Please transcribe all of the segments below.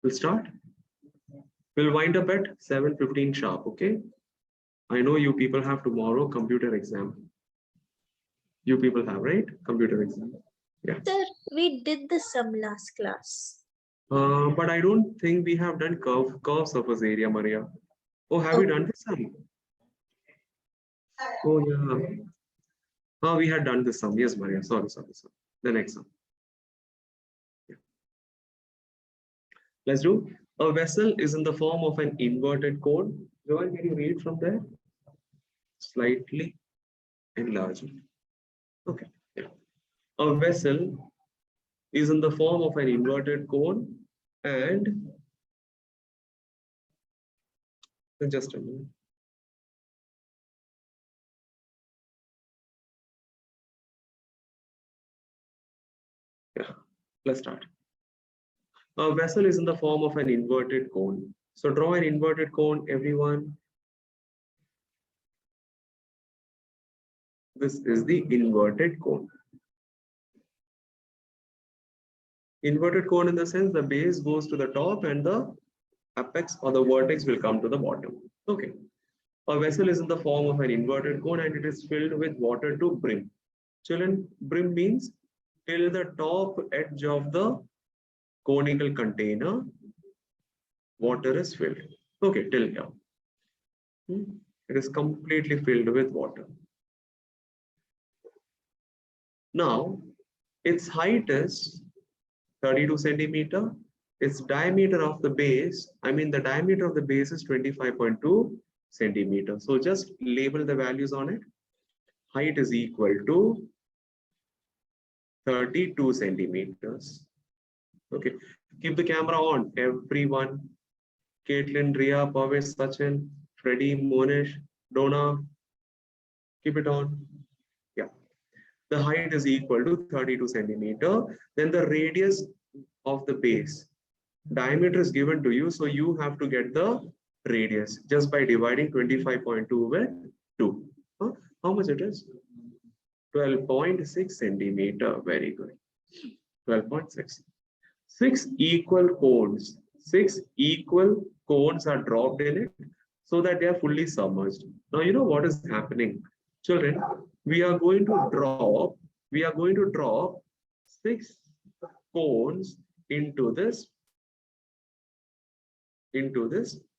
We'll start. We'll wind up at 7:15 sharp, okay? I know you people have tomorrow computer exam. You people have, right? Computer exam. Yeah. Sir, we did the sum last class. But I don't think we have done curve surface area, Maria. Oh, have you done this sum? Oh, yeah. Oh, we had done this sum. Yes, Maria. Sorry. The next sum. Yeah. Let's do. A vessel is in the form of an inverted cone. Joel, can you read from there? Slightly enlarged. Okay. Yeah. A vessel is in the form of an inverted cone and just a minute. Yeah, let's start. A vessel is in the form of an inverted cone. So draw an inverted cone, everyone. This is the inverted cone. Inverted cone in the sense the base goes to the top and the apex or the vertex will come to the bottom. Okay. A vessel is in the form of an inverted cone and it is filled with water to brim. Children, brim means till the top edge of the conical container, water is filled. Okay, till here. It is completely filled with water. Now, its height is 32 centimeter. Its diameter of the base, the diameter of the base is 25.2 centimeter. So just label the values on it. Height is equal to 32 centimeters. Okay, keep the camera on, everyone. Caitlin, Ria, Pavesh, Sachin, Freddie, Monish, Donna, keep it on. Yeah, the height is equal to 32 centimeter. Then the radius of the base, diameter is given to you, so you have to get the radius just by dividing 25.2 with 2. How much it is? 12.6 centimeter. Very good. 12.6. 6 equal cones. 6 equal cones are dropped in it so that they are fully submerged. Now you know what is happening. Children, we are going to drop 6 cones into this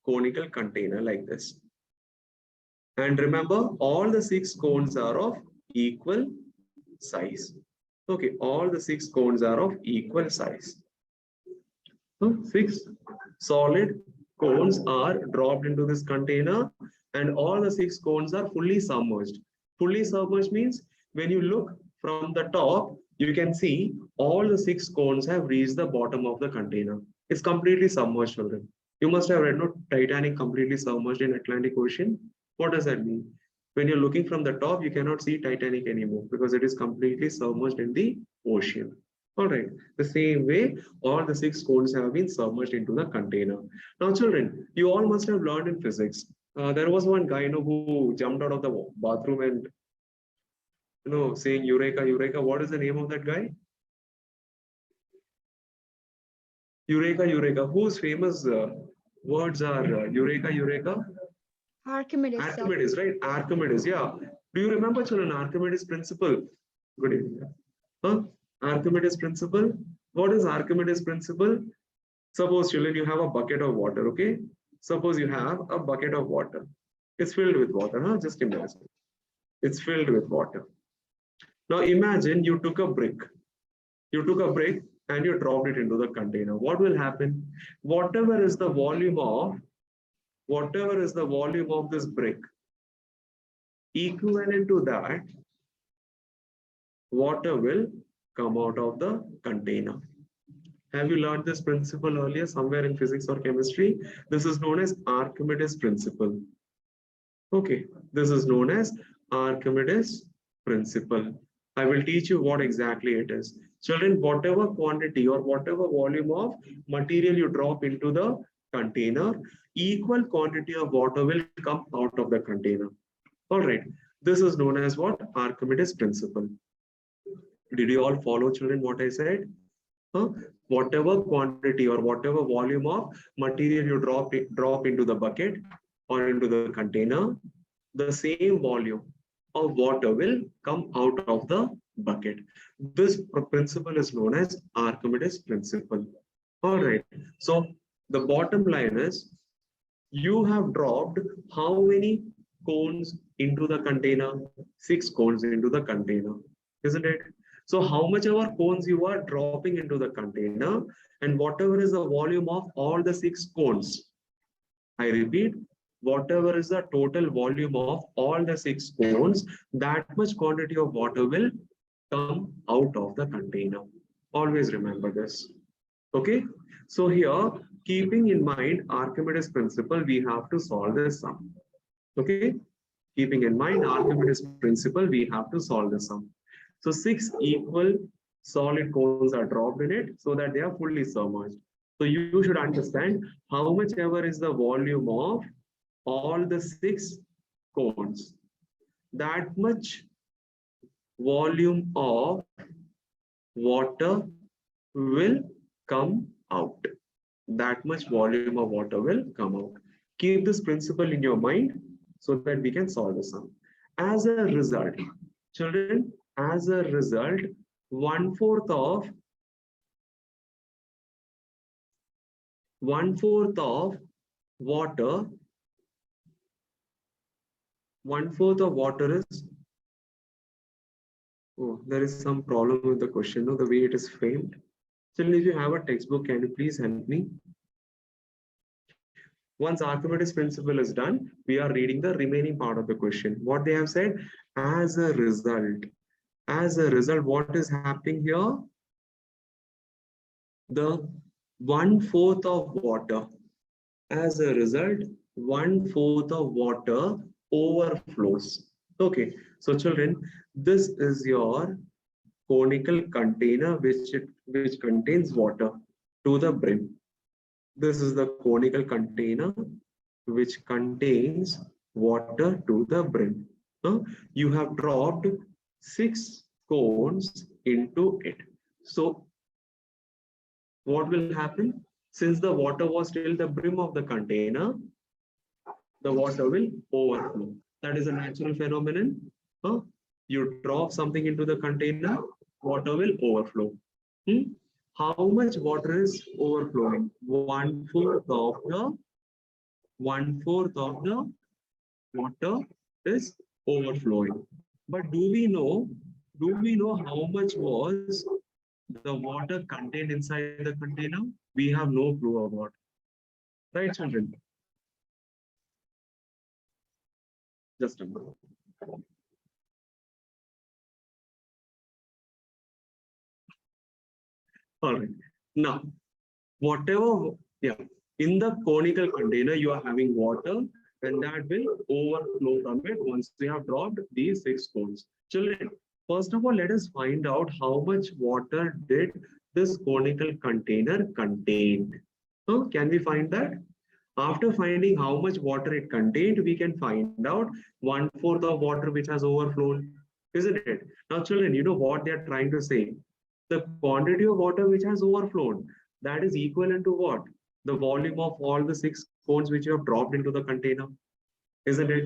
conical container like this. And remember, all the 6 cones are of equal size. Okay, all the 6 cones are of equal size. So 6 solid cones are dropped into this container and all the 6 cones are fully submerged. Fully submerged means when you look from the top, you can see all the 6 cones have reached the bottom of the container. It's completely submerged, children. You must have read, no, Titanic completely submerged in Atlantic Ocean. What does that mean? When you're looking from the top, you cannot see Titanic anymore because it is completely submerged in the ocean. All right. The same way, all the 6 cones have been submerged into the container. Now, children, you all must have learned in physics. There was one guy, who jumped out of the bathroom and, saying "Eureka, Eureka." What is the name of that guy? Eureka, Eureka. Whose famous words are Eureka, Eureka? Archimedes. Archimedes, right? Archimedes, yeah. Do you remember, children, Archimedes principle? Good evening. Archimedes principle. What is Archimedes principle? Suppose, children, you have a bucket of water, okay? Suppose you have a bucket of water. It's filled with water, Just imagine. It's filled with water. Now imagine you took a brick. You took a brick and you dropped it into the container. What will happen? Whatever is the volume of this brick, equivalent to that, water will come out of the container. Have you learned this principle earlier somewhere in physics or chemistry? This is known as Archimedes principle. Okay, this is known as Archimedes principle. I will teach you what exactly it is. Children, whatever quantity or whatever volume of material you drop into the container, equal quantity of water will come out of the container. All right, this is known as what? Archimedes principle. Did you all follow, children, what I said? whatever quantity or whatever volume of material you drop into the bucket or into the container, the same volume of water will come out of the bucket. This principle is known as Archimedes principle. All right. So the bottom line is you have dropped how many cones into the container? 6 cones into the container, isn't it? So how much ever cones you are dropping into the container and whatever is the volume of all the 6 cones, I repeat, whatever is the total volume of all the 6 cones, that much quantity of water will come out of the container. Always remember this. Okay. So here, keeping in mind Archimedes principle, we have to solve this sum. Okay. Keeping in mind Archimedes principle, we have to solve this sum. So 6 equal solid cones are dropped in it so that they are fully submerged. So you should understand how much ever is the volume of all the 6 cones. That much volume of water will come out. That much volume of water will come out. Keep this principle in your mind so that we can solve the sum. As a result, children, as a result, 1/4 of water, 1/4 of water is, oh, there is some problem with the question, no, the way it is framed. Children, if you have a textbook, can you please help me? Once Archimedes principle is done, we are reading the remaining part of the question. What they have said, as a result, what is happening here? The 1/4 of water. As a result, 1/4 of water overflows. Okay, so children, this is your conical container which contains water to the brim. This is the conical container which contains water to the brim. You have dropped 6 cones into it. So what will happen? Since the water was till the brim of the container, the water will overflow. That is a natural phenomenon. You drop something into the container, water will overflow. How much water is overflowing? 1/4 of the water is overflowing. But do we know how much was the water contained inside the container? We have no clue about. Right, children? Just a moment. All right. Now, whatever, in the conical container, you are having water, and that will overflow from it once we have dropped these 6 cones. Children, first of all, let us find out how much water did this conical container contain. So, can we find that? After finding how much water it contained, we can find out 1/4 of water which has overflown, isn't it? Now, children, you know what they are trying to say? The quantity of water which has overflown, that is equivalent to what? The volume of all the 6 cones which you have dropped into the container, isn't it?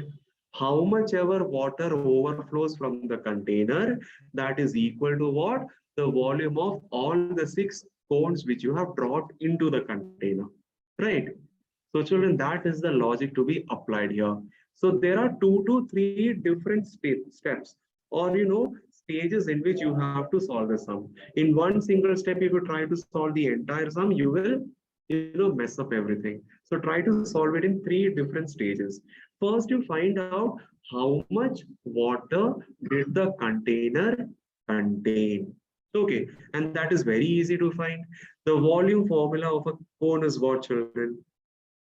How much ever water overflows from the container, that is equal to what? The volume of all the 6 cones which you have dropped into the container, right? So children, that is the logic to be applied here. So there are 2 to 3 different steps, or stages in which you have to solve the sum. In one single step, if you try to solve the entire sum, you will mess up everything. So try to solve it in 3 different stages. First, you find out how much water did the container contain. Okay, and that is very easy to find. The volume formula of a cone is what, children?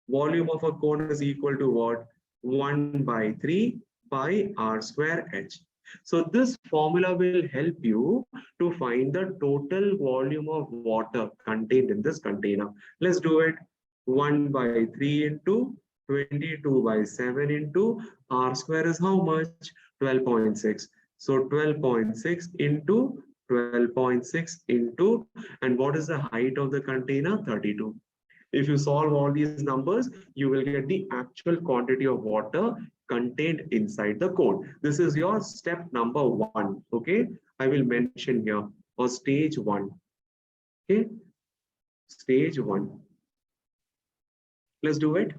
Volume of a cone is equal to what? 1/3 pi r square h. So this formula will help you to find the total volume of water contained in this container. Let's do it. 1/3 into 22/7 into r square is how much? 12.6. So 12.6 into 12.6 into, and what is the height of the container? 32. If you solve all these numbers, you will get the actual quantity of water contained inside the cone. This is your step number 1. Okay, I will mention here, or stage 1. Okay, stage 1. Let's do it.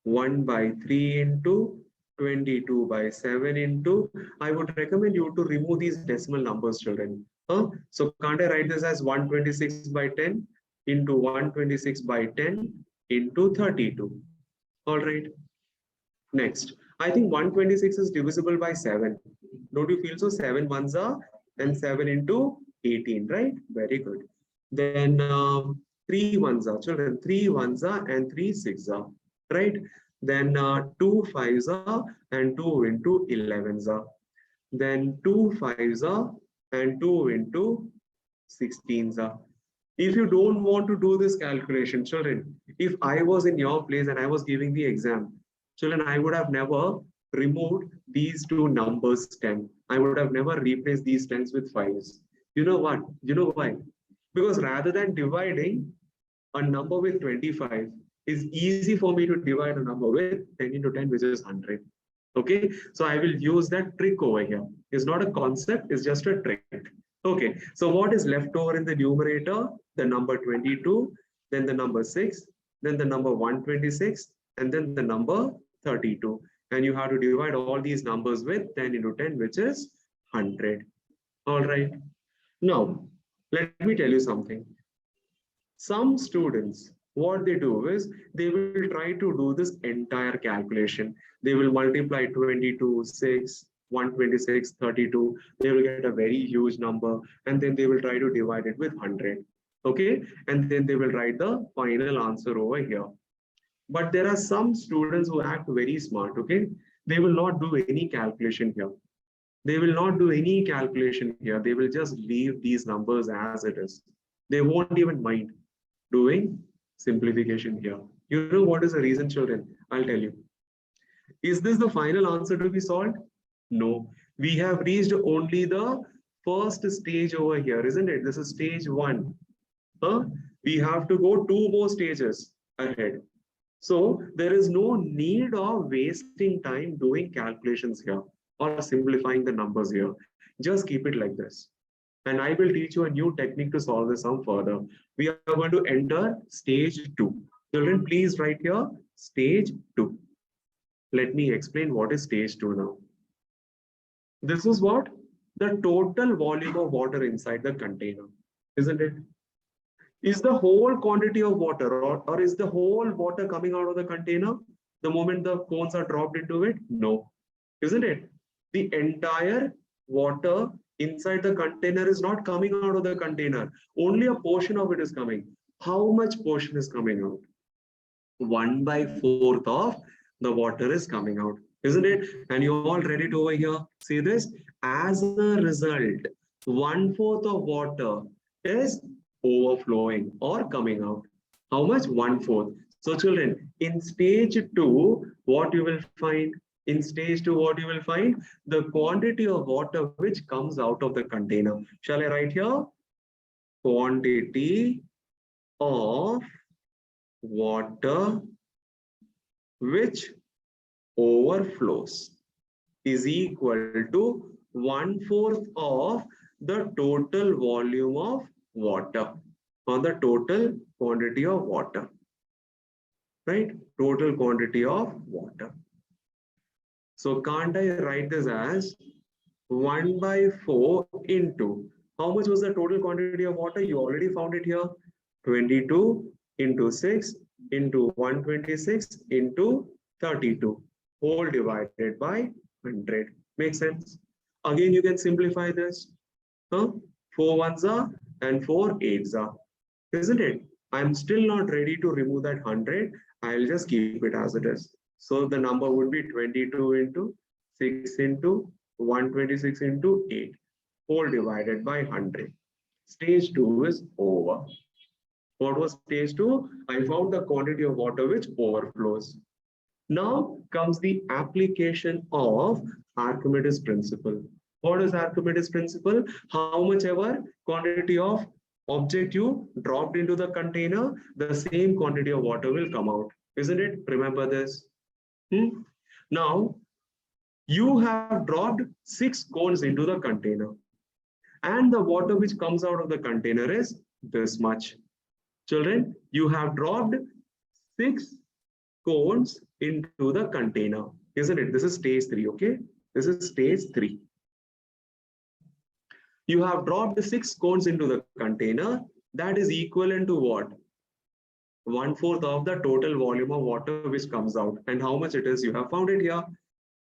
1 by 3 into 22 by 7 into, I would recommend you to remove these decimal numbers, children. So can't I write this as 126 by 10 into 126 by 10 into 32? All right. Next, I think 126 is divisible by 7. Don't you feel so? 7 ones are, and 7 into 18, right? Very good. Then 3 ones are, children, 3 ones are and 3 six are, right? Then 2 fives are and 2 into 11s are. Then 2 fives are and 2 into 16s are. If you don't want to do this calculation, children, if I was in your place and I was giving the exam, children, I would have never removed these two numbers 10. I would have never replaced these 10s with 5s. You know what? You know why? Because rather than dividing a number with 25, it's easy for me to divide a number with 10 into 10, which is 100. Okay, so I will use that trick over here. It's not a concept, it's just a trick. Okay, so what is left over in the numerator? The number 22, then the number 6, then the number 126, and then the number 32. And you have to divide all these numbers with 10 into 10, which is 100. All right. Now, let me tell you something. Some students, what they do is they will try to do this entire calculation. They will multiply 22, 6, 126, 32. They will get a very huge number, and then they will try to divide it with 100. Okay, and then they will write the final answer over here. But there are some students who act very smart. Okay, they will not do any calculation here. They will not do any calculation here. They will just leave these numbers as it is. They won't even mind doing simplification here. You know what is the reason, children? I'll tell you. Is this the final answer to be solved? No. We have reached only the first stage over here, isn't it? This is stage 1. We have to go 2 more stages ahead. So there is no need of wasting time doing calculations here or simplifying the numbers here. Just keep it like this. And I will teach you a new technique to solve this sum further. We are going to enter stage 2. Children, please write here stage 2. Let me explain what is stage 2 now. This is what? The total volume of water inside the container, isn't it? Is the whole quantity of water, or is the whole water coming out of the container the moment the cones are dropped into it? No, isn't it? The entire water inside the container is not coming out of the container. Only a portion of it is coming. How much portion is coming out? 1/4 of the water is coming out, isn't it? And you all read it over here. See this? As a result, 1/4 of water is overflowing or coming out. How much? 1/4. So children, in stage 2, what you will find? In stage 2, what you will find? The quantity of water which comes out of the container. Shall I write here? Quantity of water which overflows is equal to 1/4 of the total volume of water, or the total quantity of water, right? Total quantity of water. So can't I write this as 1/4 into, how much was the total quantity of water? You already found it here. 22 into 6 into 126 into 32, whole divided by 100. Makes sense? Again, you can simplify this. 4 ones are and 4 eights are, isn't it? I'm still not ready to remove that 100. I'll just keep it as it is. So the number would be 22 into 6 into 126 into 8, whole divided by 100. Stage 2 is over. What was stage 2? I found the quantity of water which overflows. Now comes the application of Archimedes principle. What is Archimedes principle? How much ever quantity of object you dropped into the container, the same quantity of water will come out. Isn't it? Remember this. Now, you have dropped 6 cones into the container, and the water which comes out of the container is this much. Children, you have dropped 6 cones into the container, isn't it? This is stage 3, okay? This is stage 3. You have dropped the 6 cones into the container. That is equivalent to what? 1/4 of the total volume of water which comes out. And how much it is? You have found it here.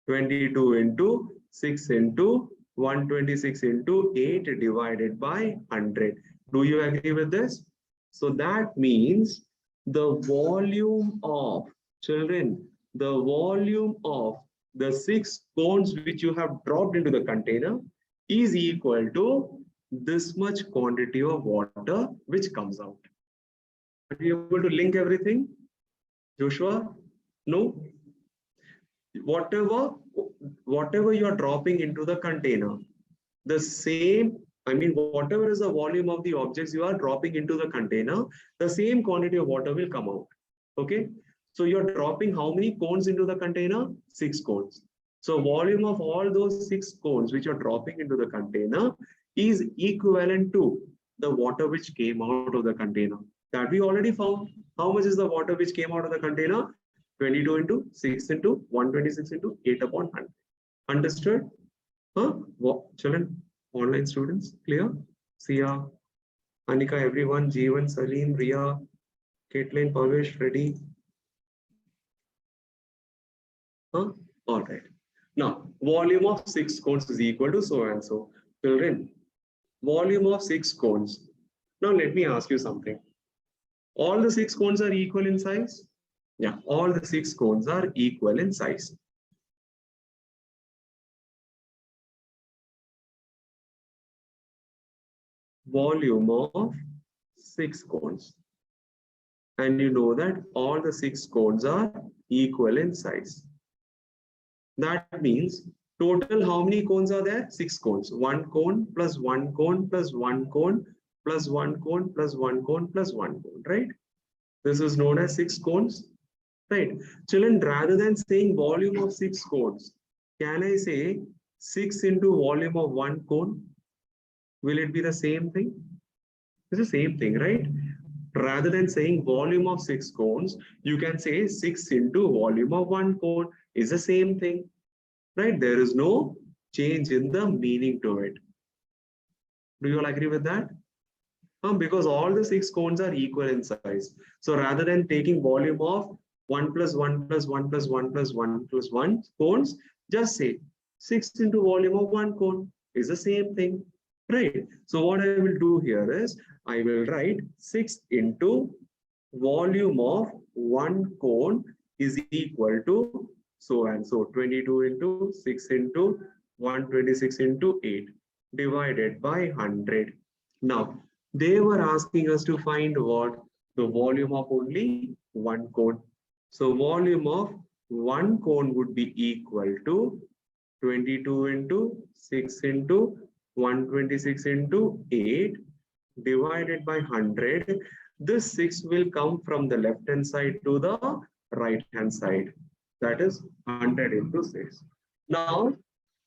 22 into 6 into 126 into 8 divided by 100. Do you agree with this? So that means the volume of, children, the volume of the 6 cones which you have dropped into the container is equal to this much quantity of water which comes out. Are you able to link everything? Joshua? No? Whatever you are dropping into the container, the same, whatever is the volume of the objects you are dropping into the container, the same quantity of water will come out. Okay? So you're dropping how many cones into the container? 6 cones. So volume of all those 6 cones which you're dropping into the container is equivalent to the water which came out of the container. That we already found. How much is the water which came out of the container? 22 into 6 into 126 into 8 upon 100. Understood? Huh? What, children, online students, clear? Sia, Anika, everyone, Jeevan, Salim, Ria, Caitlin, Pavish, ready? Huh? All right. Now, volume of 6 cones is equal to so and so. Children, volume of 6 cones. Now, let me ask you something. All the 6 cones are equal in size? Yeah, all the 6 cones are equal in size. Volume of 6 cones. And you know that all the 6 cones are equal in size. That means total how many cones are there? 6 cones. 1 cone plus 1 cone plus 1 cone plus 1 cone plus 1 cone plus 1 cone, right? This is known as 6 cones, right? Children, rather than saying volume of 6 cones, can I say 6 into volume of 1 cone? Will it be the same thing? It's the same thing, right? Rather than saying volume of 6 cones, you can say 6 into volume of 1 cone is the same thing, right? There is no change in the meaning to it. Do you all agree with that? Because all the 6 cones are equal in size. So rather than taking volume of 1 plus 1 plus 1 plus 1 plus 1 plus 1 cones, just say 6 into volume of 1 cone is the same thing, right? So what I will do here is I will write 6 into volume of 1 cone is equal to so and so 22 into 6 into 126 into 8 divided by 100. Now, they were asking us to find what? The volume of only 1 cone. So volume of 1 cone would be equal to 22 into 6 into 126 into 8 divided by 100. This 6 will come from the left hand side to the right hand side. That is 100 into 6. Now,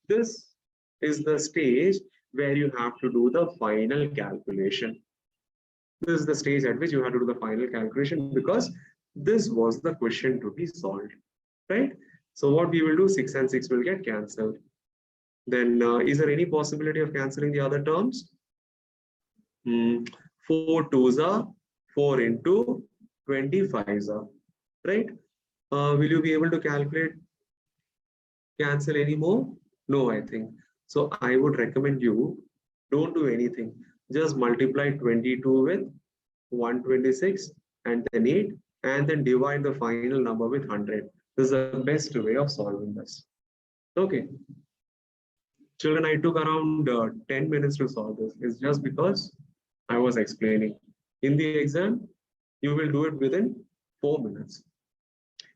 this is the stage where you have to do the final calculation. This is the stage at which you have to do the final calculation because this was the question to be solved, right? So what we will do, 6 and 6 will get cancelled. Then is there any possibility of cancelling the other terms? 4 2s are 4 into 25s are, right? Will you be able to cancel any more? No, I think. So I would recommend you don't do anything. Just multiply 22 with 126 and then 8 and then divide the final number with 100. This is the best way of solving this. Okay. Children, I took around 10 minutes to solve this. It's just because I was explaining. In the exam, you will do it within 4 minutes.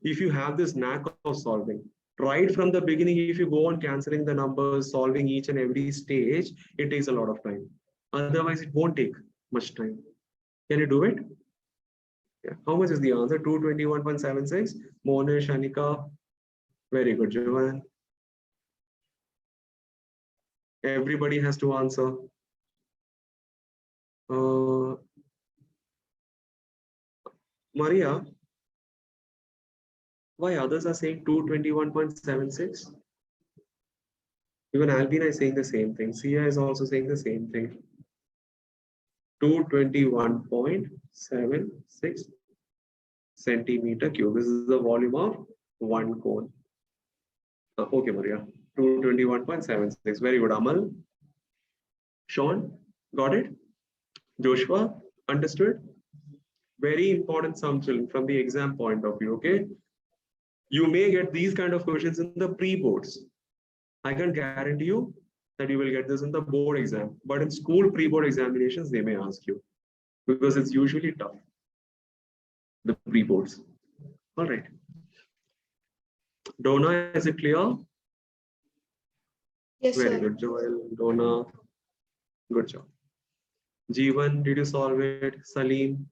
If you have this knack of solving, right from the beginning, if you go on cancelling the numbers, solving each and every stage, it takes a lot of time. Otherwise, it won't take much time. Can you do it? Yeah. How much is the answer? 221.76. Monish, Anika. Very good, Joanne. Everybody has to answer. Maria, why others are saying 221.76? Even Albina is saying the same thing. Sia is also saying the same thing. 221.76 centimeter cube. This is the volume of one cone. Okay, Maria. 221.76. Very good, Amal. Sean, got it? Joshua, understood? Very important sum, children, from the exam point of view, okay? You may get these kind of questions in the pre-boards. I can guarantee you that you will get this in the board exam, but in school pre-board examinations, they may ask you because it's usually tough, the pre-boards. All right. Donna, is it clear? Yes, Very sir. good, Joel. Donna, good job. Jeevan, did you solve it? Salim,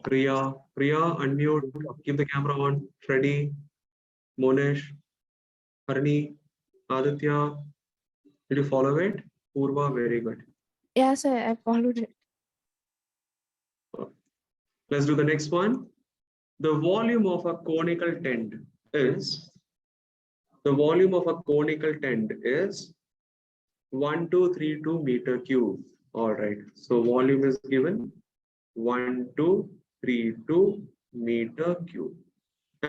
Priya, unmute, keep the camera on. Freddy, Monish, Harni, Aditya, did you follow it? Purva, very good. Yeah, sir, I followed it. Let's do the next one. The volume of a conical tent is 1232 meter cube. All right. So volume is given 1232 meter cube.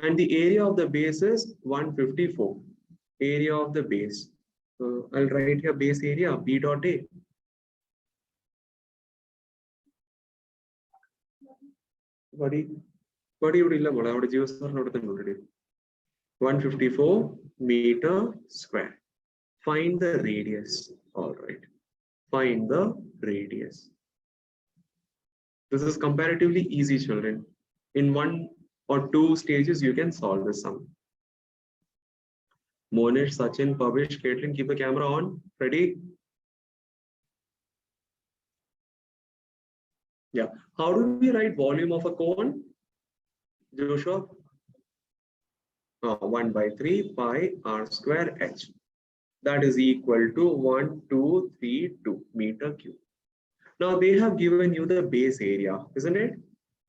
And the area of the base is 154. Area of the base. I'll write here base area B dot A. What do you 154 meter square. Find the radius. All right. Find the radius. This is comparatively easy, children. In 1 or 2 stages, you can solve this sum. Monish, Sachin, Pavish, Caitlin, keep the camera on. Ready? Yeah. How do we write volume of a cone? Joshua? 1 by 3 pi r square h. That is equal to 1232 meter cube. Now they have given you the base area, isn't it?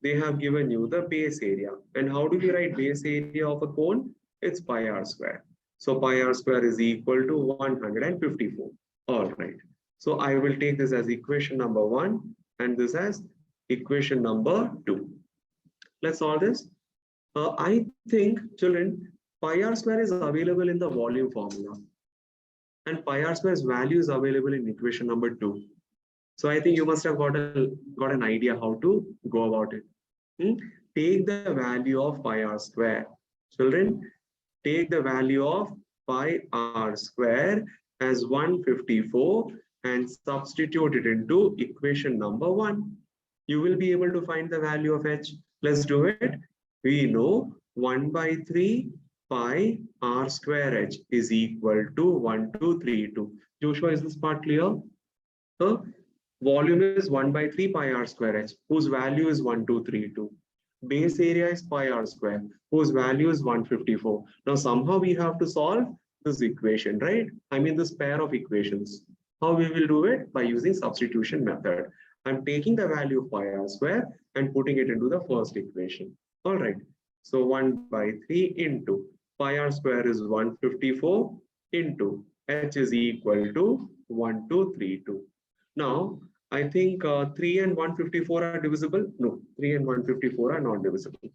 They have given you the base area. And how do we write base area of a cone? It's pi r square. So pi r square is equal to 154. All right. So I will take this as equation number 1 and this as equation number 2. Let's solve this. I think, children, pi r square is available in the volume formula. And pi r square's value is available in equation number 2. So I think you must have got an idea how to go about it. Take the value of pi r square. Children, take the value of pi r square as 154 and substitute it into equation number 1. You will be able to find the value of h. Let's do it. We know 1 by 3 pi r square h is equal to 1232. Joshua, is this part clear? Volume is 1 by 3 pi r square h, whose value is 1232. Base area is pi r square, whose value is 154. Now somehow we have to solve this equation, right? I mean this pair of equations. How we will do it? By using substitution method. I'm taking the value of pi r square and putting it into the first equation. All right. So 1 by 3 into pi r square is 154 into h is equal to 1232. Now, I think 3 and 154 are divisible. No, 3 and 154 are not divisible.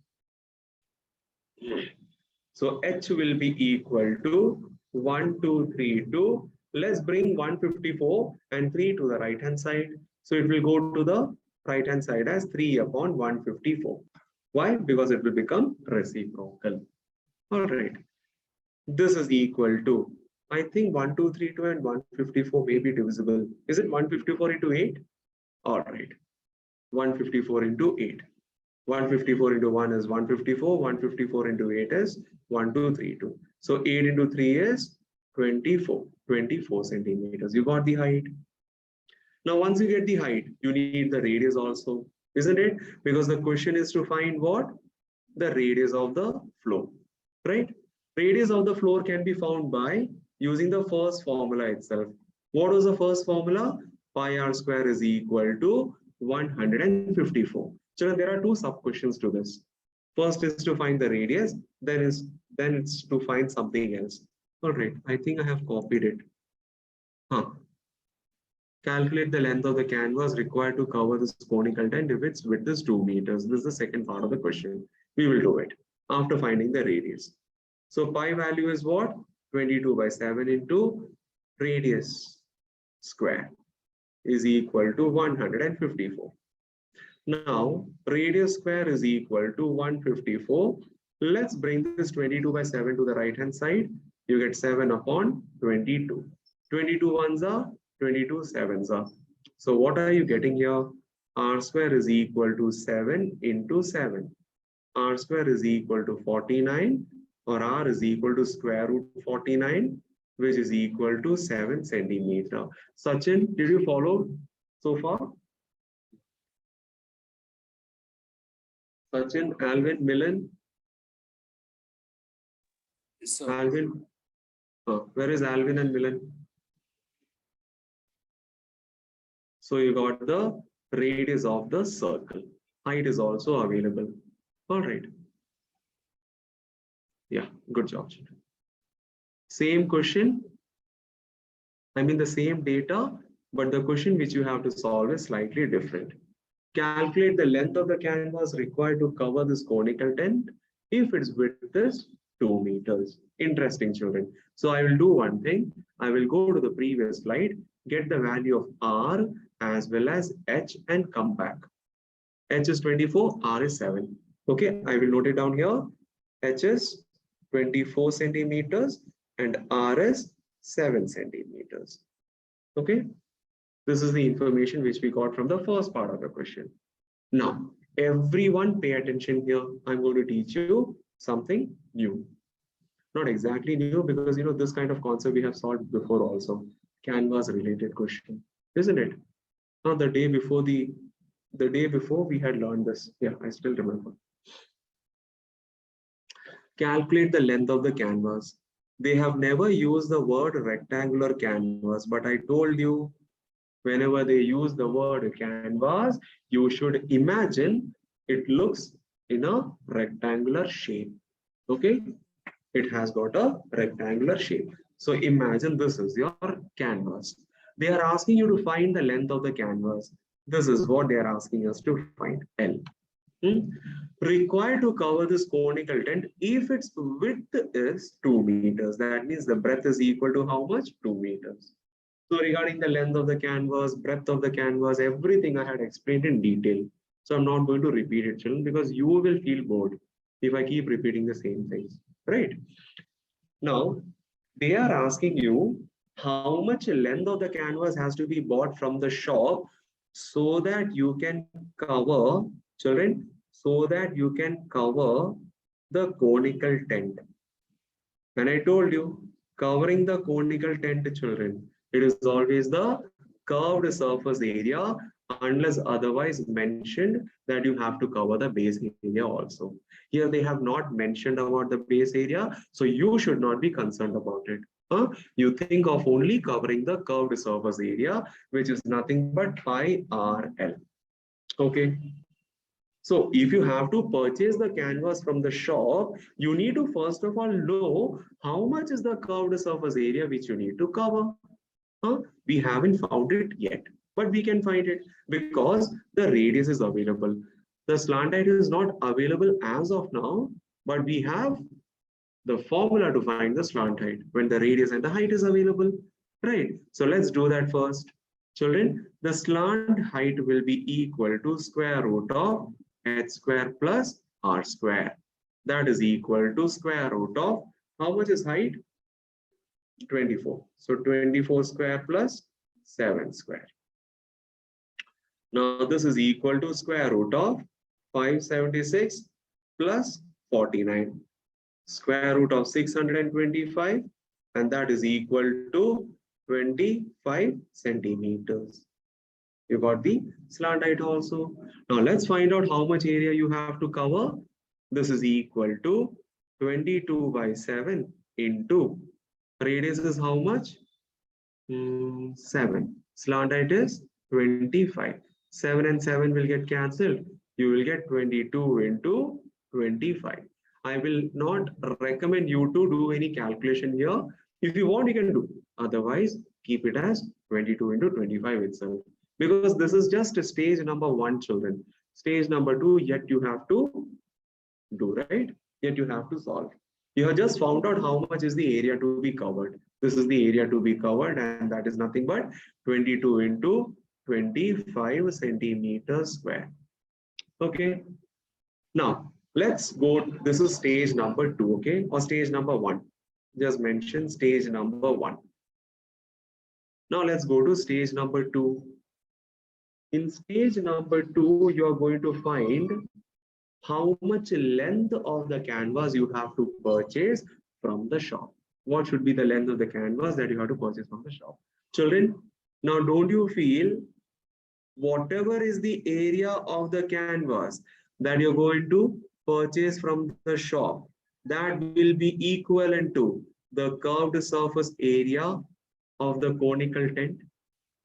So h will be equal to 1232. Let's bring 154 and 3 to the right hand side. So it will go to the right hand side as 3 upon 154. Why? Because it will become reciprocal. All right. This is equal to, I think 1232 and 154 may be divisible. Is it 154 into 8? All right. 154 into 8. 154 into 1 is 154. 154 into 8 is 1232. So 8 into 3 is 24 centimeters. You got the height. Now, once you get the height, you need the radius also, isn't it? Because the question is to find what? The radius of the floor, right? Radius of the floor can be found by using the first formula itself. What was the first formula? Pi r square is equal to 154. So there are two sub questions to this. First is to find the radius, then it's to find something else. All right, I think I have copied it. Calculate the length of the canvas required to cover this conical tent if its width is 2 meters. This is the second part of the question. We will do it after finding the radius. So pi value is what? 22 by 7 into radius square is equal to 154. Now, radius square is equal to 154. Let's bring this 22 by 7 to the right hand side. You get 7 upon 22. 22 ones are 22 sevens are. So what are you getting here? R square is equal to 7 into 7. R square is equal to 49, or R is equal to square root 49, which is equal to 7 centimeter. Sachin, did you follow so far? Sachin, Alvin, Milan? Yes, sir. Alvin? Where is Alvin and Milan? So you got the radius of the circle. Height is also available. All right. Yeah, good job. Same question. I mean the same data, but the question which you have to solve is slightly different. Calculate the length of the canvas required to cover this conical tent if its width is 2 meters. Interesting, children. So I will do one thing. I will go to the previous slide, get the value of R as well as H and come back. H is 24, R is 7. Okay, I will note it down here. H is 24 centimeters and R is 7 centimeters. Okay, this is the information which we got from the first part of the question. Now, everyone pay attention here. I'm going to teach you something new. Not exactly new because this kind of concept we have solved before also. Canvas related question, isn't it? Now the day before we had learned this. Yeah, I still remember. Calculate the length of the canvas. They have never used the word rectangular canvas, but I told you whenever they use the word canvas, you should imagine it looks in a rectangular shape. Okay, it has got a rectangular shape. So imagine this is your canvas. They are asking you to find the length of the canvas. This is what they are asking us to find, L. Required to cover this conical tent if its width is 2 meters. That means the breadth is equal to how much? 2 meters. So regarding the length of the canvas, breadth of the canvas, everything I had explained in detail. So I'm not going to repeat it, children, because you will feel bored if I keep repeating the same things, right? Now, they are asking you how much length of the canvas has to be bought from the shop so that you can cover, children, so that you can cover the conical tent. And I told you, covering the conical tent, children, it is always the curved surface area unless otherwise mentioned that you have to cover the base area also. Here they have not mentioned about the base area, so you should not be concerned about it. You think of only covering the curved surface area, which is nothing but pi RL. Okay. So if you have to purchase the canvas from the shop, you need to first of all know how much is the curved surface area which you need to cover. We haven't found it yet, but we can find it because the radius is available. The slant height is not available as of now, but we have the formula to find the slant height when the radius and the height is available, right? So let's do that first. Children, the slant height will be equal to square root of h square plus r square. That is equal to square root of, how much is height? 24. So 24 square plus 7 square. Now this is equal to square root of 576 plus 49. Square root of 625, and that is equal to 25 centimeters. You got the slant height also. Now let's find out how much area you have to cover. This is equal to 22 by 7 into radius is how much? 7. Slant height is 25. 7 and 7 will get cancelled. You will get 22 into 25. I will not recommend you to do any calculation here. If you want, you can do. Otherwise, keep it as 22 into 25 itself. Because this is just a stage number 1, children. Stage number 2, yet you have to do, right? Yet you have to solve. You have just found out how much is the area to be covered. This is the area to be covered, and that is nothing but 22 into 25 centimeters square. Okay. Now, let's go. This is stage number 2, okay? Or stage number 1. Just mention stage number 1. Now, let's go to stage number 2. In stage number 2, you are going to find how much length of the canvas you have to purchase from the shop. What should be the length of the canvas that you have to purchase from the shop? Children, now don't you feel whatever is the area of the canvas that you're going to purchase from the shop, that will be equivalent to the curved surface area of the conical tent?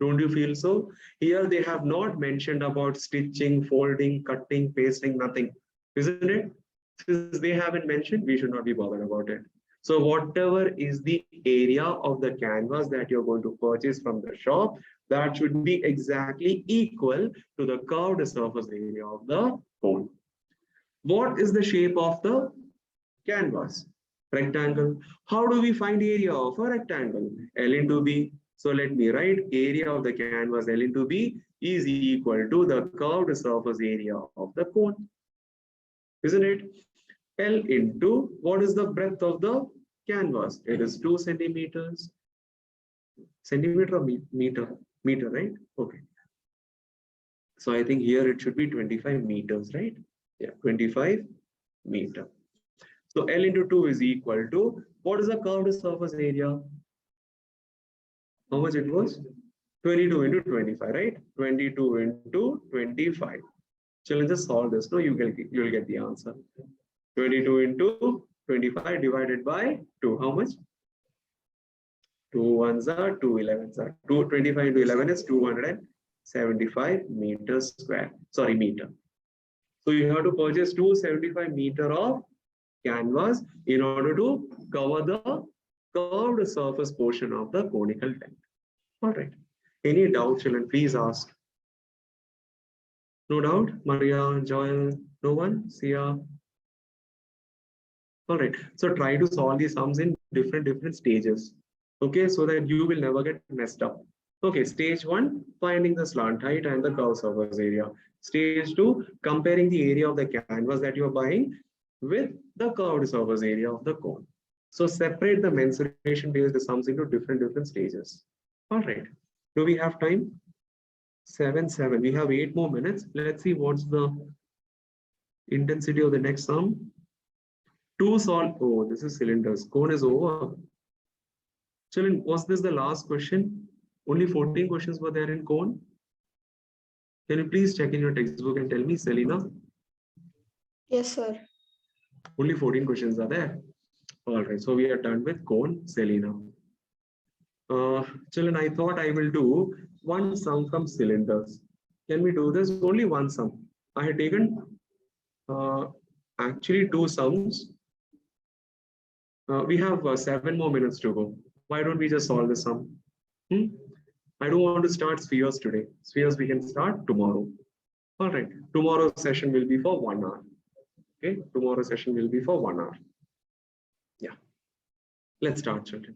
Don't you feel so? Here they have not mentioned about stitching, folding, cutting, pasting, nothing. Isn't it? Since they haven't mentioned, we should not be bothered about it. So whatever is the area of the canvas that you're going to purchase from the shop, that should be exactly equal to the curved surface area of the cone. What is the shape of the canvas? Rectangle. How do we find area of a rectangle? L into B. So let me write area of the canvas L into B is equal to the curved surface area of the cone. Isn't it? L into what is the breadth of the canvas? It is 2 centimeters. Centimeter or meter? Meter, right? Okay. So I think here it should be 25 meters, right? Yeah, 25 meter. So L into 2 is equal to what is the curved surface area? How much it was? 22 into 25, right? 22 into 25. Children, just solve this. No, you will get the answer. 22 into 25 divided by 2. How much? 2 ones are 2 11s are 225 into 11 is 275 meters square. Sorry, meter. So you have to purchase 275 meter of canvas in order to cover the curved surface portion of the conical tent. All right. Any doubt, children? Please ask. No doubt, Maria, Joel, no one, Sia. All right. So try to solve the sums in different stages. Okay, so that you will never get messed up. Okay, stage 1, finding the slant height and the curved surface area. Stage 2, comparing the area of the canvas that you are buying with the curved surface area of the cone. So separate the mensuration based sums into different stages. All right. Do we have time? 7. We have 8 more minutes. Let's see what's the intensity of the next sum. 2 solve. Oh, this is cylinders. Cone is over. Children, was this the last question? Only 14 questions were there in cone. Can you please check in your textbook and tell me, Selena? Yes, sir. Only 14 questions are there. All right, so we are done with cone, Selena. Children, I thought I will do one sum from cylinders. Can we do this? Only one sum. I had taken actually 2 sums. We have 7 more minutes to go. Why don't we just solve the sum? I don't want to start spheres today. Spheres we can start tomorrow. All right. Tomorrow's session will be for 1 hour. Okay. Tomorrow's session will be for 1 hour. Yeah. Let's start, children.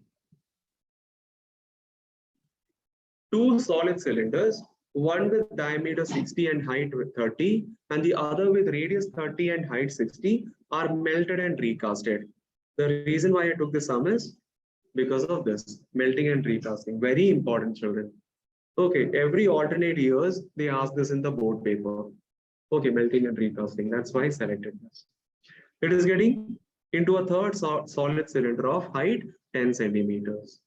2 solid cylinders, one with diameter 60 and height with 30, and the other with radius 30 and height 60, are melted and recasted. The reason why I took this sum is because of this, melting and recasting. Very important, children. Okay, every alternate years, they ask this in the board paper. Okay, melting and recasting. That's why I selected this. It is getting into a third solid cylinder of height 10 centimeters.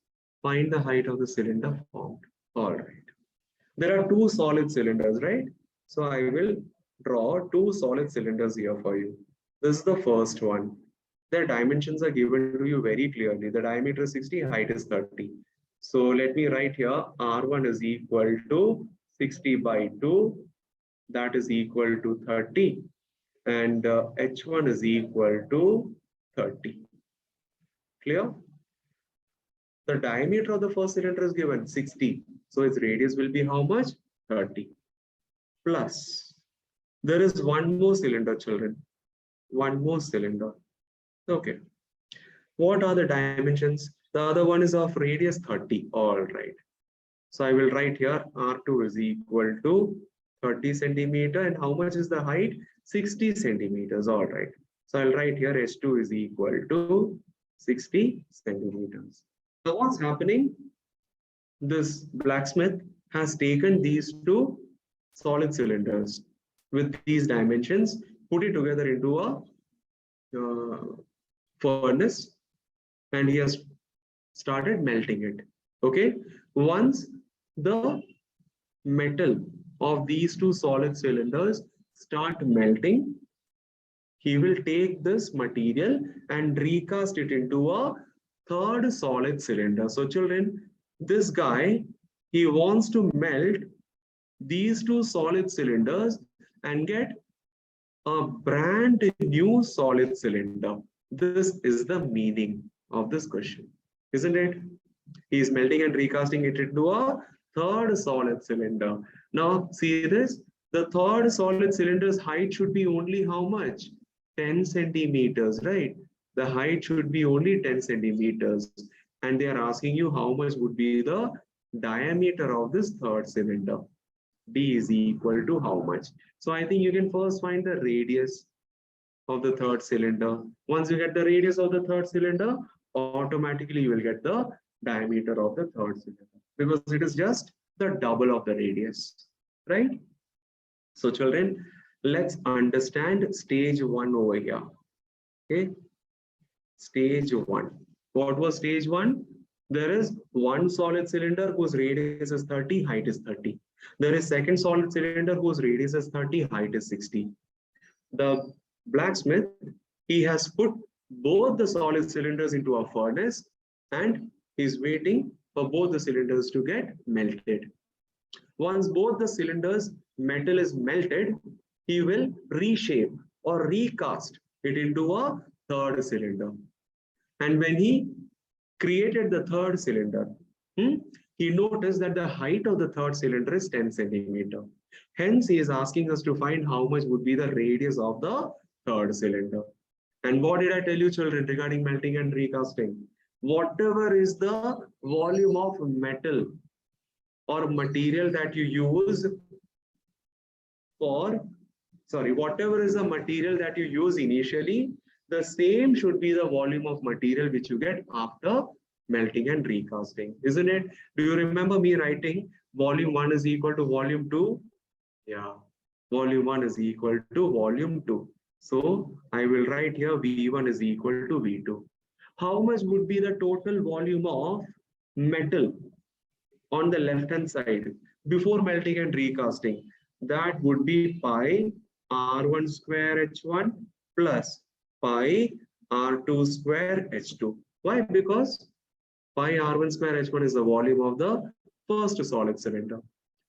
Find the height of the cylinder formed. All right. There are two solid cylinders, right? So I will draw two solid cylinders here for you. This is the first one. Their dimensions are given to you very clearly. The diameter is 60, height is 30. So let me write here R1 is equal to 60 by 2. That is equal to 30. And H1 is equal to 30. Clear? The diameter of the first cylinder is given 60. So its radius will be how much? 30. Plus, there is one more cylinder, children. One more cylinder. Okay. What are the dimensions? The other one is of radius 30. All right. So I will write here R2 is equal to 30 centimeter. And how much is the height? 60 centimeters. All right. So I'll write here H2 is equal to 60 centimeters. So what's happening? This blacksmith has taken these two solid cylinders with these dimensions, put it together into a furnace, and he has started melting it. Okay. Once the metal of these two solid cylinders start melting, he will take this material and recast it into a third solid cylinder. So children, this guy, he wants to melt these two solid cylinders and get a brand new solid cylinder. This is the meaning of this question, isn't it? He is melting and recasting it into a third solid cylinder. Now see this, the third solid cylinder's height should be only how much? 10 centimeters, right? The height should be only 10 centimeters. And they are asking you how much would be the diameter of this third cylinder. D is equal to how much? So I think you can first find the radius of the third cylinder. Once you get the radius of the third cylinder, automatically you will get the diameter of the third cylinder, because it is just the double of the radius, right? So children, let's understand stage 1 over here. Okay, stage 1. What was stage 1? There is one solid cylinder whose radius is 30, height is 30. There is second solid cylinder whose radius is 30, height is 60. The blacksmith, he has put both the solid cylinders into a furnace and is waiting for both the cylinders to get melted. Once both the cylinders metal is melted, he will reshape or recast it into a third cylinder. And when he created the third cylinder, he noticed that the height of the third cylinder is 10 centimeter. Hence, he is asking us to find how much would be the radius of the third cylinder. And what did I tell you, children, regarding melting and recasting? Whatever is the volume of metal or material that you use for, whatever is the material that you use initially, the same should be the volume of material which you get after melting and recasting, isn't it? Do you remember me writing volume 1 is equal to volume 2? Yeah, volume 1 is equal to volume 2. So I will write here V1 is equal to V2. How much would be the total volume of metal on the left hand side before melting and recasting? That would be pi R1 square H1 plus pi R2 square H2. Why? Because pi R1 square H1 is the volume of the first solid cylinder.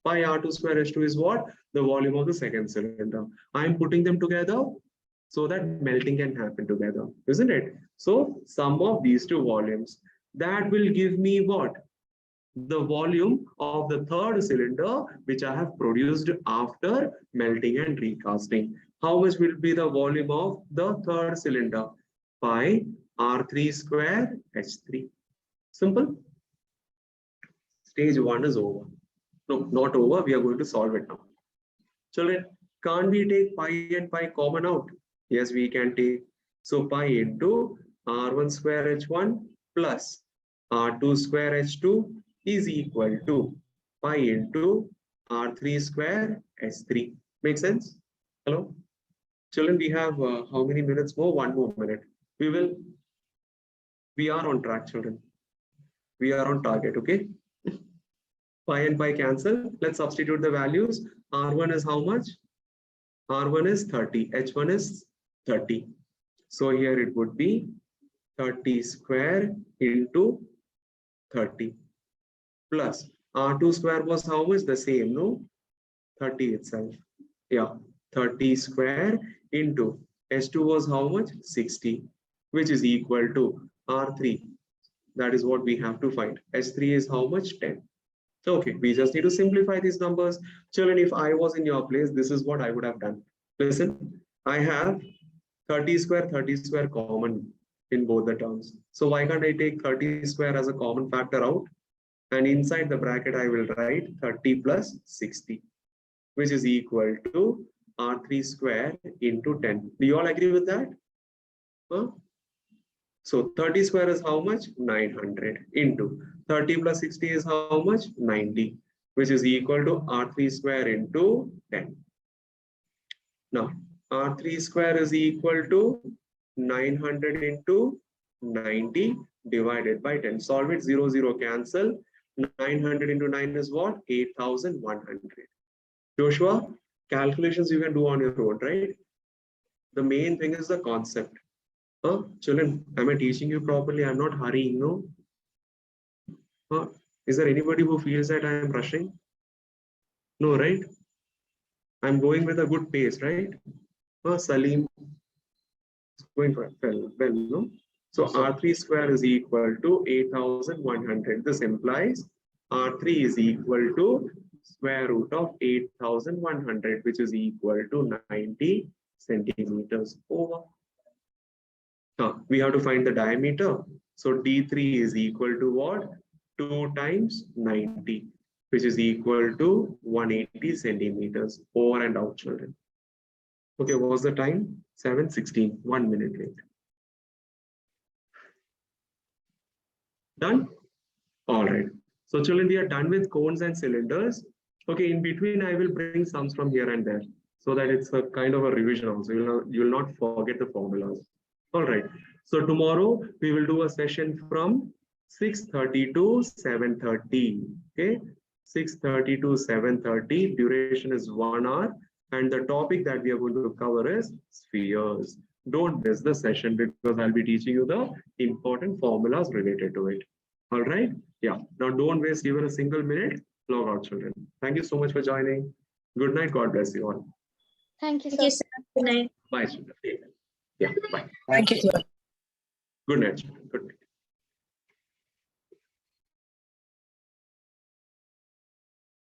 Pi R2 square H2 is what? The volume of the second cylinder. I am putting them together so that melting can happen together, isn't it? So sum of these two volumes, that will give me what? The volume of the third cylinder which I have produced after melting and recasting. How much will be the volume of the third cylinder? Pi R3 square H3. Simple. Stage 1 is over. No, not over. We are going to solve it now. Children, can't we take pi and pi common out? Yes, we can take. So pi into R1 square H1 plus R2 square H2 is equal to pi into R3 square H3. Make sense? Hello? Children, we have how many minutes more? 1 more minute. We are on track, children. We are on target, okay? Pi and pi cancel. Let's substitute the values. R1 is how much? R1 is 30. H1 is 30. So here it would be 30 square into 30 plus R2 square was how much? The same, no? 30 itself. Yeah, 30 square into H2 was how much? 60, which is equal to R3. That is what we have to find. H3 is how much? 10. Okay, we just need to simplify these numbers. Children, if I was in your place, this is what I would have done. Listen, I have 30 square common in both the terms. So why can't I take 30 square as a common factor out? And inside the bracket, I will write 30 plus 60, which is equal to R3 square into 10. Do you all agree with that? Huh? So 30 square is how much? 900 into 30 plus 60 is how much? 90, which is equal to R3 square into 10. Now, R3 square is equal to 900 into 90 divided by 10. Solve it, 0, 0 cancel. 900 into 9 is what? 8,100. Joshua, calculations you can do on your own, right? The main thing is the concept. Children, am I teaching you properly? I'm not hurrying, no? Is there anybody who feels that I am rushing? No, right? I'm going with a good pace, right? Salim is going well, no? So R3 square is equal to 8,100. This implies R3 is equal to square root of 8,100, which is equal to 90 centimeters over. We have to find the diameter. So D3 is equal to what? 2 times 90, which is equal to 180 centimeters. Over and out, children. Okay, what was the time? 7:16, 1 minute late. Done? All right. So children, we are done with cones and cylinders. Okay, in between, I will bring sums from here and there so that it's a kind of a revision also. You will not forget the formulas. All right. So tomorrow we will do a session from 6:30 to 7:30. Okay, 6:30 to 7:30. Duration is 1 hour, and the topic that we are going to cover is spheres. Don't miss the session because I'll be teaching you the important formulas related to it. All right. Yeah. Now don't waste even a single minute. Log out, children. Thank you so much for joining. Good night. God bless you all. Thank you, Thank you, sir. sir. Good night. Bye, children. Yeah. Bye. Thank you, sir. Good night, children. Good night.